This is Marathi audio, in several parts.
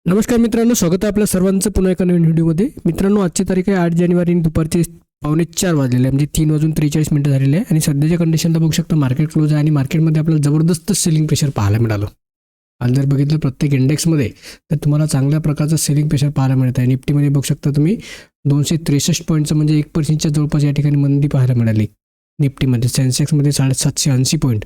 नमस्कार मित्रांनो, स्वागत आहे आपल्या सर्वांचं पुन्हा एका नवीन व्हिडिओमध्ये. मित्रांनो, आजची तारीख आहे 8 जानेवारी आणि दुपारचे 3:45 वाजलेले आहे, म्हणजे 3:43 झालेले आहे. आणि सध्याच्या कंडिशनला बघू शकता मार्केट क्लोज आहे आणि मार्केटमध्ये आपल्याला जबरदस्त सेलिंग प्रेशर पाहायला मिळालं. आज जर बघितलं प्रत्येक इंडेक्समध्ये तर तुम्हाला चांगल्या प्रकारचं सेलिंग प्रेशर पाहायला मिळत आहे. निफ्टीमध्ये बघू शकता तुम्ही 263 पॉईंटचं म्हणजे 1% जवळपास या ठिकाणी मंदी पाहायला मिळाली. निफ्टीमध्ये सेन्सेक्समध्ये 780 पॉईंट.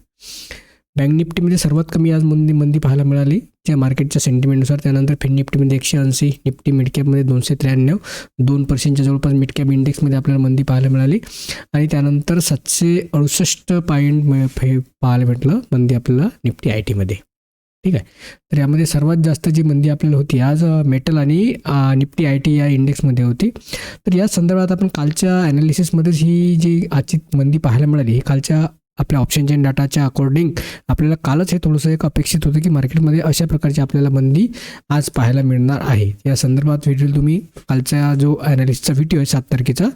बँक निफ्टीमध्ये सर्वात कमी आज मंदी पाहायला मिळाली त्या मार्केटच्या सेंटिमेंटनुसार. त्यानंतर फिन निफ्टीमध्ये 180, निफ्टी मिडकॅपमध्ये 293, 2% जवळपास मिडकॅप इंडेक्समध्ये आपल्याला मंदी पाहायला मिळाली. आणि त्यानंतर 768 पॉईंट पाहायला भेटलं मंदी आपल्याला निफ्टी ITमध्ये. ठीक आहे, तर यामध्ये सर्वात जास्त जी मंदी आपल्याला होती आज मेटल आणि निफ्टी IT या इंडेक्समध्ये होती. तर या संदर्भात आपण कालच्या ॲनालिसिसमध्येच ही जी आजची मंदी पाहायला मिळाली ही कालच्या आपल्या ऑप्शन चेन डाटाच्या अकॉर्डिंग आपल्याला कालच हे थोडंसं एक अपेक्षित होतं की मार्केटमध्ये अशा प्रकारची आपल्याला मंदी आज पाहायला मिळणार आहे. या संदर्भात व्हिडिओ तुम्ही कालचा जो ॲनालिसिसचा व्हिडिओ आहे 7 तारखेचा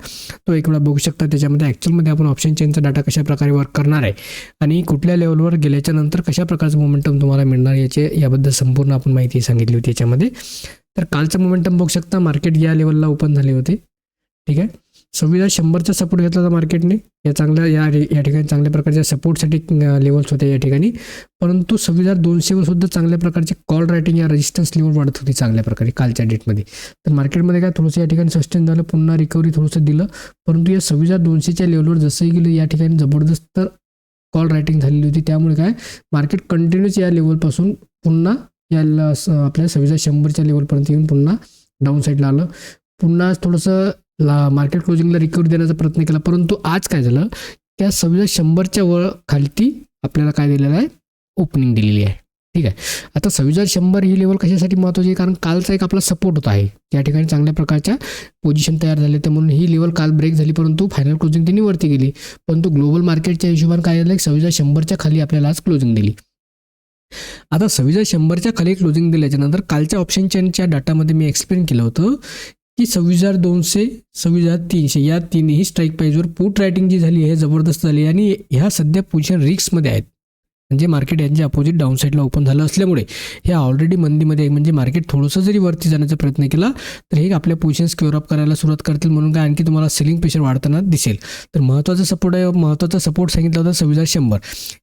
तो एक वेळा बघू शकता. त्याच्यामध्ये ॲक्च्युअलमध्ये आपण ऑप्शन चेनचा डाटा कशा प्रकारे वर्क करणार आहे आणि कुठल्या लेवलवर गेल्याच्या नंतर कशा प्रकारचं मोमेंटम तुम्हाला मिळणार याबद्दल संपूर्ण आपण माहिती सांगितली होती याच्यामध्ये. तर कालचं मोमेंटम बघू शकता, मार्केट या लेवलला ओपन झाले होते. ठीक आहे, 26,100चा सपोर्ट घेतला होता मार्केटने. या ठिकाणी चांगल्या प्रकारच्या सपोर्टसाठी लेवल्स होते या ठिकाणी. परंतु 26,200वर सुद्धा चांगल्या प्रकारचे कॉल रायटिंग या रेजिस्टन्स लेवल वाढत होती चांगल्या प्रकारे कालच्या डेटमध्ये. तर मार्केटमध्ये काय थोडंसं या ठिकाणी सस्टेन झालं, पुन्हा रिकव्हरी थोडंसं दिलं. परंतु या 26,200च्या लेवलवर जसंही गेलं या ठिकाणी जबरदस्त कॉल रायटिंग झालेली होती. त्यामुळे काय मार्केट कंटिन्यूच या लेवलपासून पुन्हा याला आपल्या 26,100च्या लेवलपर्यंत येऊन पुन्हा डाऊन साईडला आलं. पुन्हा थोडंसं मार्केट क्लोजिंगला रिकव्हरी देण्याचा प्रयत्न केला. परंतु आज काय झालं, त्या 26,100च्या खालती आपल्याला काय दिलेलं आहे, ओपनिंग दिलेली आहे. ठीक आहे, आता 26,100 ही लेवल कशासाठी महत्त्वाची आहे, कारण कालचा एक आपला सपोर्ट होता आहे. या ठिकाणी चांगल्या प्रकारच्या पोझिशन तयार झाले, त्यामुळे ही लेवल काल ब्रेक झाली. परंतु फायनल क्लोजिंग त्यांनी वरती गेली. परंतु ग्लोबल मार्केटच्या हिशोबाने काय झालं, 26,100च्या खाली आपल्याला आज क्लोजिंग दिली. आता 26,100च्या खाली क्लोजिंग दिल्याच्या नंतर कालच्या ऑप्शन चेनच्या डाटामध्ये मी एक्सप्लेन केलं होतं की 26,200, 26,300 या तिन्ही स्ट्राईक प्राईजवर पुट रायटिंग जी झाली आहे जबरदस्त झाली आणि ह्या सध्या पोझिशन रिस्कमध्ये आहेत. म्हणजे मार्केट यांच्या अपोजिट डाऊन साईडला ओपन झालं असल्यामुळे ह्या ऑलरेडी मंदीमध्ये म्हणजे मार्केट थोडंसं जरी वरती जाण्याचा प्रयत्न केला तर हे आपल्या पोझिशन स्क्वेअर अप करायला सुरुवात करतील. म्हणून काय आणखी तुम्हाला सेलिंग प्रेशर वाढताना दिसेल. तर महत्त्वाचा सपोर्ट सांगितला होता 26,100.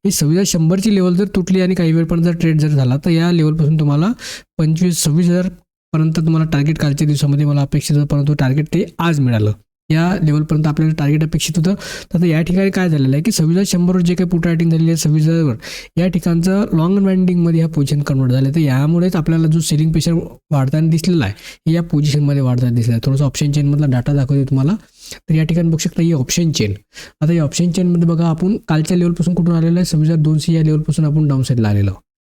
ही 26,100ची लेवल जर तुटली आणि काही वेळपर्यंत जर ट्रेड जर झाला तर या लेवलपासून तुम्हाला 26,000 पर्यंत तुम्हाला टार्गेट कालच्या दिवसामध्ये मला अपेक्षित होतं, परंतु टार्गेट ते आज मिळालं. या लेवलपर्यंत आपल्याला टार्गेट अपेक्षित होतं. तर आता या ठिकाणी काय झालेलं आहे की 26,100वर जे काही पुट रायटिंग झालेली आहे 26,000वर या ठिकाणचं लॉंग अनवाइंडिंगमध्ये ह्या पोझिशन कन्वर्ट झालं. तर यामुळेच आपल्याला जो सेलिंग प्रेशर वाढताना दिसलेला आहे हे या पोझिशनमध्ये वाढताना दिसला आहे. थोडंसं ऑप्शन चेनमधला डाटा दाखवते तुम्हाला. तर या ठिकाणी बघू शकता ही ऑप्शन चेन. आता या ऑप्शन चेनमध्ये बघा आपण कालच्या लेवलपासून कुठून आलेलं आहे, 26,200 या लेवलपासून आपण डाऊन साईडला आलेलो.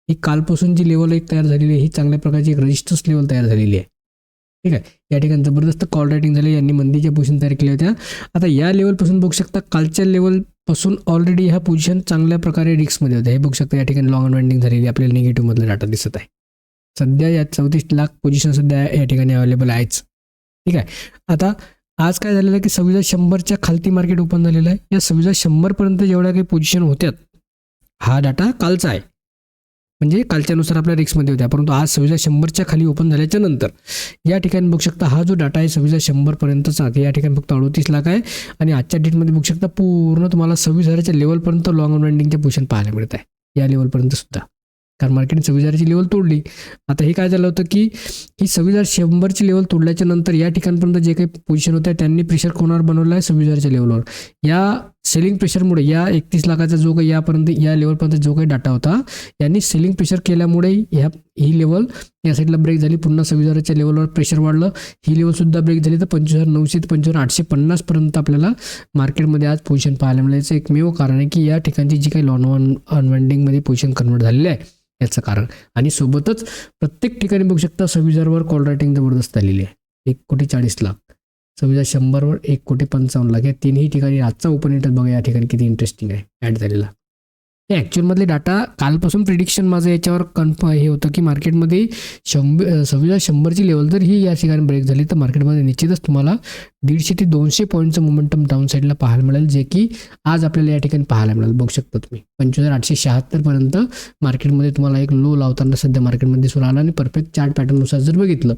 ही कालपासून जी लेवल एक तयार झालेली आहे ही चांगल्या प्रकारची एक रेजिस्टन्स लेवल तयार झालेली आहे. ठीक आहे, या ठिकाणी जबरदस्त कॉल रायटिंग झाली, यांनी मंदीच्या पोझिशन तयार केल्या होत्या. आता या लेवलपासून बघू शकता कालच्या लेवलपासून ऑलरेडी ह्या पोझिशन चांगल्या प्रकारे रिस्कमध्ये होत्या. हे बघू शकता या ठिकाणी लॉंग अनवाइंडिंग झालेली आपल्याला निगेटिव्हमधला डाटा दिसत आहे. सध्या या 34 लाख पोझिशन सध्या या ठिकाणी अवेलेबल आहेच. ठीक आहे, आता आज काय झालेलं आहे की 26,100च्या खालती मार्केट ओपन झालेलं आहे. या 26,100पर्यंत जेवढ्या काही पोझिशन होत्यात हा डाटा कालचा आहे, म्हणजे कालच्यानुसार आपल्या रिस्कमध्ये होत्या. परंतु आज 26,100च्या खाली ओपन झाल्याच्या नंतर या ठिकाणी बघू शकता हा जो डाटा आहे 26,100पर्यंतचा या ठिकाणी फक्त 38 लाख आहे. आणि आजच्या डेटमध्ये बघू शकता पूर्ण तुम्हाला 26,000च्या लेवलपर्यंत लॉंग अनवाइंडिंगच्या पोझिशन पाहायला मिळत आहे या लेवलपर्यंत सुद्धा, कारण मार्केटने 26,000ची लेवल तोडली. आता हे काय झालं होतं की ही 26,100ची लेवल तोडल्याच्या नंतर या ठिकाणपर्यंत जे काही पोझिशन होत्या त्यांनी प्रेशर कोणावर बनवलं आहे, 26,000च्या लेवलवर. या सेलिंग प्रेशरमुळे या 31 लाखाचा जो काही या लेवलपर्यंत जो काही डाटा होता यांनी सेलिंग प्रेशर केल्यामुळे ही लेवल या साईडला ब्रेक झाली. पुन्हा 26,000च्या लेवलवर प्रेशर वाढलं, ही लेवलसुद्धा ब्रेक झाली. तर 25,900 ते 25,850पर्यंत आपल्याला मार्केटमध्ये आज पोझिशन पाहायला मिळायचं एकमेव कारण आहे की या ठिकाणची जी काही लॉंग अनवाइंडिंगमध्ये पोझिशन कन्वर्ट झालेली आहे याचं कारण. आणि सोबतच प्रत्येक ठिकाणी बघू शकता 26,000वर कॉल रायटिंग जबरदस्त झालेली आहे. 1,40,00,000, 26,100वर 1,55,00,000 या तिन्ही ठिकाणी आजचा ओपन इंटरेस्ट बघा या ठिकाणी किती इंटरेस्टिंग आहे ॲड झालेला. हे ॲक्च्युअलमधले डाटा कालपासून प्रिडिक्शन माझं याच्यावर हे होतं की मार्केटमध्ये 100ची लेवल जर ही या ठिकाणी ब्रेक झाली तर मार्केटमध्ये निश्चितच तुम्हाला 150 ते 200 पॉईंटचं मोमेंटम डाऊन साईडला पाहायला मिळेल, जे की आज आपल्याला या ठिकाणी पाहायला मिळेल. बघू शकता तुम्ही 25,876 पर्यंत मार्केटमध्ये तुम्हाला एक लो लावताना सध्या मार्केटमध्ये दिसून आला. आणि परफेक्ट चार्ट पॅटर्ननुसार जर बघितलं,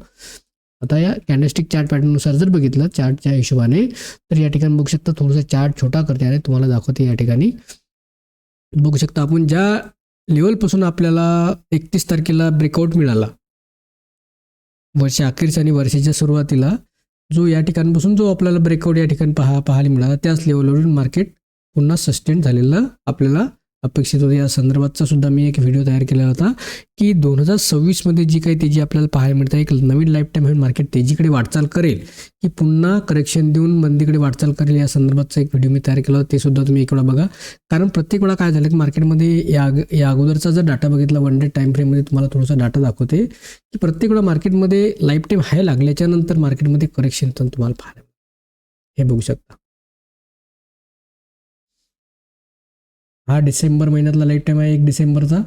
आता या कॅन्डलस्टिक चार्ट पॅटर्ननुसार जर बघितलं चार्टच्या हिशोबाने, तर या ठिकाणी बघू शकता थोडंसं चार्ट छोटा करते आणि तुम्हाला दाखवते. या ठिकाणी बघू शकता आपण ज्या लेवलपासून आपल्याला 31 तारखेला ब्रेकआउट मिळाला वर्षा अखेरच आणि वर्षाच्या सुरुवातीला, जो या ठिकाणपासून जो आपल्याला ब्रेकआउट या ठिकाणी पाहायला मिळाला, त्याच लेवलवरून मार्केट पुन्हा सस्टेन झालेलं आपल्याला अपेक्षित होतं. या संदर्भातचा सुद्धा मी एक व्हिडिओ तयार केला होता की 2026मध्ये जी काही तेजी आपल्याला पाहायला मिळते, एक नवीन लाईफ टाईम हे मार्केट तेजीकडे वाटचाल करेल की पुन्हा करेक्शन देऊन मंदीकडे वाटचाल करेल, या संदर्भातचा एक व्हिडिओ मी तयार केला होता. ते सुद्धा तुम्ही एक वेळा बघा. कारण प्रत्येक वेळा काय झालं की मार्केटमध्ये या अगोदरचा जर डाटा बघितला 1 डे टाईम फ्रेममध्ये तुम्हाला थोडासा डाटा दाखवते की प्रत्येक वेळा मार्केटमध्ये लाईफ टाईम हाय लागल्याच्या नंतर मार्केटमध्ये करेक्शन पण तुम्हाला पाहायला हे बघू शकता. हा डिसेंबर महिन्यातला लाईफ टाईम आहे 1 डिसेंबरचा.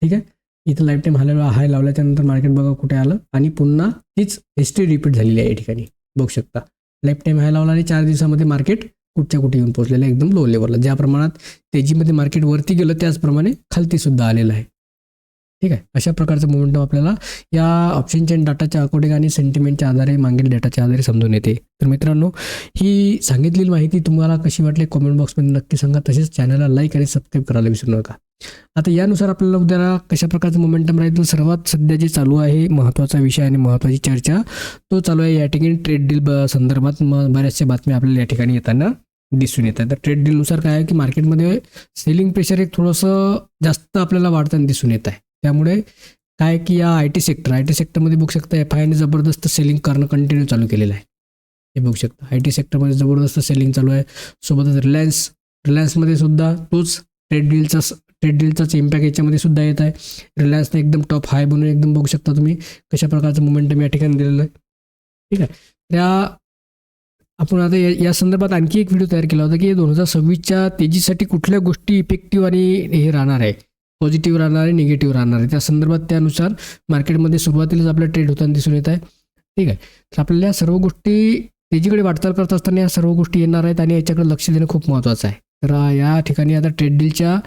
ठीक आहे, इथं लाईफ टाईम हाय लावल्याच्या नंतर मार्केट बघा कुठे आलं आणि पुन्हा तीच हिस्ट्री रिपीट झालेली आहे. या ठिकाणी बघू शकता लाईफ टाईम हाय लावला आणि 4 दिवसामध्ये मार्केट कुठच्या कुठे येऊन पोहोचलेलं आहे, एकदम लो लेवलला. ज्या प्रमाणात तेजीमध्ये मार्केट वरती गेलं त्याचप्रमाणे खालती सुद्धा आलेलं आहे. ठीक आहे, अशा प्रकारचं मोमेंटम आपल्याला या ऑप्शन चेन डाटाच्या अकॉर्डिंग आणि सेंटिमेंटच्या आधारे, मागील डेटाच्या आधारे समजून येते. तर मित्रांनो, ही सांगितलेली माहिती तुम्हाला कशी वाटली कॉमेंट बॉक्समध्ये नक्की सांगा. तसेच चॅनलला लाईक आणि सबस्क्राईब करायला विसरू नका. आता यानुसार आपल्याला उद्याला कशा प्रकारचं मोमेंटम राहील, तर सर्वात सध्या जे चालू आहे महत्त्वाचा विषय आणि महत्त्वाची चर्चा तो चालू आहे या ठिकाणी ट्रेड डील संदर्भात बऱ्याचशा बातम्या आपल्याला या ठिकाणी येताना दिसून येतात. तर ट्रेड डीलनुसार काय आहे की मार्केटमध्ये सेलिंग प्रेशर एक थोडंसं जास्त आपल्याला वाढताना दिसून येत आहे. त्यामुळे काय की या आय टी सेक्टरमध्ये बघू शकता FIIने जबरदस्त सेलिंग करणं कंटिन्यू चालू केलेलं आहे. हे बघू शकता आय टी सेक्टरमध्ये जबरदस्त सेलिंग चालू आहे. सोबतच रिलायन्समध्ये सुद्धा तोच ट्रेड डीलचाच इम्पॅक्ट याच्यामध्ये सुद्धा येत आहे. रिलायन्सने एकदम टॉप हाय बनवून एकदम बघू शकता तुम्ही कशा प्रकारचं मोमेंटम या ठिकाणी दिलेलं आहे. ठीक आहे, त्या आपण आता या संदर्भात आणखी एक व्हिडिओ तयार केला होता की 2026च्या तेजीसाठी कुठल्या गोष्टी इफेक्टिव्ह आणि हे राहणार आहे, पॉझिटिव्ह राहणार आहे, निगेटिव्ह राहणार आहे. त्या संदर्भात त्यानुसार मार्केटमध्ये सुरुवातीलाच आपला ट्रेड होताना दिसून येत आहे. ठीक आहे, तर आपल्याला या सर्व गोष्टी तेजीकडे वाटचाल करत असताना या सर्व गोष्टी येणार आहेत आणि याच्याकडे लक्ष देणं खूप महत्त्वाचं आहे. तर या ठिकाणी आता ट्रेड डीलच्या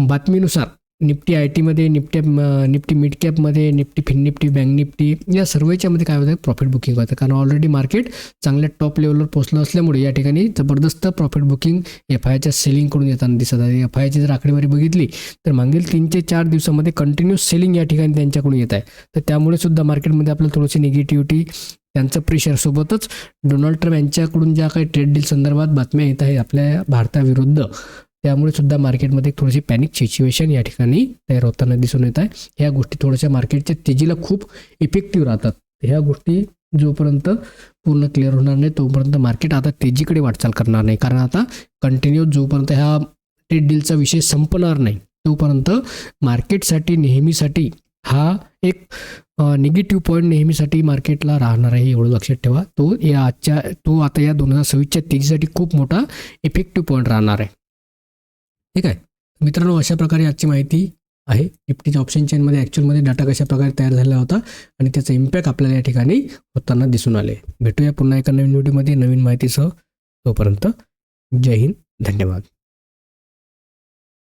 बातमीनुसार निफ्टी IT मध्ये, निफ्टी मिड कॅपमध्ये, Nifty fin Nifty, bank Nifty या सर्वच्यामध्ये काय होतं, प्रॉफिट बुकिंग होतं. कारण ऑलरेडी मार्केट चांगल्या टॉप लेवलवर पोहोचलं असल्यामुळे या ठिकाणी जबरदस्त प्रॉफिट बुकिंग FIIच्या सेलिंगकडून येताना दिसत आहे. FIIची जर आकडेवारी बघितली तर मागील 3 ते 4 दिवसामध्ये कंटिन्यूस सेलिंग या ठिकाणी त्यांच्याकडून येत आहे. तर त्यामुळे सुद्धा मार्केटमध्ये आपल्याला थोडीशी निगेटिव्हिटी, त्यांचं प्रेशर, सोबतच डोनाल्ड ट्रम्प यांच्याकडून ज्या काही ट्रेड डील संदर्भात बातम्या येत आहे आपल्या भारताविरुद्ध, त्यामुळे सुद्धा मार्केटमध्ये थोडीशी पॅनिक सिच्युएशन या ठिकाणी तयार होताना दिसून येत आहे. ह्या गोष्टी थोड्याशा मार्केटच्या तेजीला खूप इफेक्टिव्ह राहतात. ह्या गोष्टी जोपर्यंत पूर्ण क्लिअर होणार नाही तोपर्यंत मार्केट आता तेजीकडे वाटचाल करणार नाही. कारण आता कंटिन्यू जोपर्यंत ह्या ट्रेड डीलचा विषय संपणार नाही तोपर्यंत मार्केटसाठी नेहमीसाठी हा एक निगेटिव्ह पॉईंट नेहमीसाठी मार्केटला राहणार आहे. एवढं लक्षात ठेवा. तो आता या 2026च्या तेजीसाठी खूप मोठा इफेक्टिव्ह पॉईंट राहणार आहे. ठीक आहे मित्रांनो, अशा प्रकारे आजची माहिती आहे. निफ्टीच्या ऑप्शन चेनमध्ये ॲक्च्युअलमध्ये डाटा कशा प्रकारे तयार झाला होता आणि त्याचा इम्पॅक्ट आपल्याला या ठिकाणी होताना दिसून आले. भेटूया पुन्हा एका नवीन व्हिडिओमध्ये नवीन माहितीसह. तोपर्यंत जय हिंद, धन्यवाद.